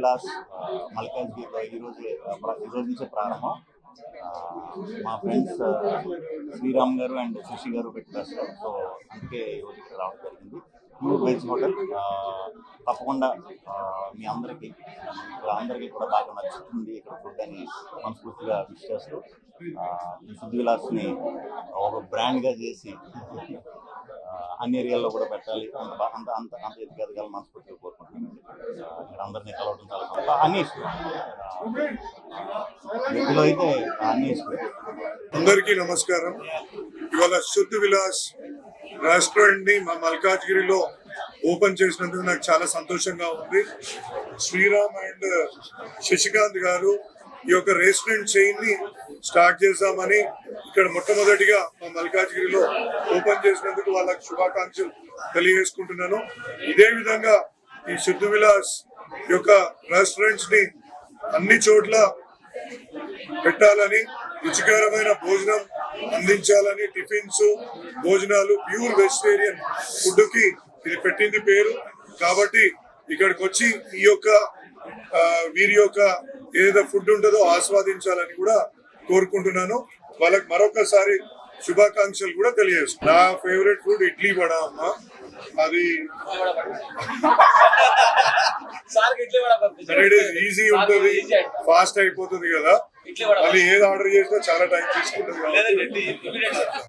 విలాస్ మల్కాజ్గిరిలో ఈ రోజు నుంచే ప్రారంభం. మా ఫ్రెండ్స్ శ్రీరామ్ గారు అండ్ శశి గారు పెట్టారు. సో అందుకే ఈరోజు ఇక్కడ రావడం జరిగింది. Pure veg hotel. తప్పకుండా మీ అందరికీ కూడా బాగా నచ్చుతుంది ఇక్కడ ఫుడ్ అని మనస్ఫూర్తిగా విష్ చేస్తూ ఈ సిద్ధి విలాస్ని ఒక బ్రాండ్గా చేసి అన్ని ఏరియాల్లో కూడా పెట్టాలి, అంత ఎదగాలి మనస్ఫూర్తిగా కోరుకుంటున్నానండి. ఇక్కడ అందరినీ కలవడం చాలా అన్ని ఇష్టం. వీటిలో అయితే అన్ని ఇష్టం. అందరికీ నమస్కారం. ఇవాళ సిద్ధి విలాస్ రెస్టారెంట్ ని మా మల్కాజ్గిరిలో ఓపెన్ చేసినందుకు నాకు చాలా సంతోషంగా ఉంది. శ్రీరామ్ అండ్ శశికాంత్ గారు ఈ యొక్క రెస్టారెంట్ చైన్ ని స్టార్ట్ చేద్దామని ఇక్కడ మొట్టమొదటిగా మా మల్కాజ్గిరిలో ఓపెన్ చేసినందుకు వాళ్ళకి శుభాకాంక్షలు తెలియజేసుకుంటున్నాను. ఇదే విధంగా ఈ సిద్ధి విలాస్ యొక్క రెస్టారెంట్స్ ని అన్ని చోట్ల పెట్టాలని, రుచికరమైన భోజనం అందించాలని, టిఫిన్స్ భోజనాలు ప్యూర్ వెజిటేరియన్ ఫుడ్ కి ఇది పెట్టింది పేరు. కాబట్టి ఇక్కడికి వచ్చి ఈ యొక్క వీరి యొక్క ఏదైతే ఫుడ్ ఉంటుందో ఆస్వాదించాలని కూడా కోరుకుంటున్నాను. వాళ్ళకి మరొకసారి శుభాకాంక్షలు కూడా తెలియజేస్తాను. నా ఫేవరెట్ ఫుడ్ ఇడ్లీ వడ అమ్మ. అది ఈజీ ఉంటుంది, ఫాస్ట్ అయిపోతుంది కదా. మళ్ళీ ఏది ఆర్డర్ చేసినా చాలా టైం తీసుకుంటుంది.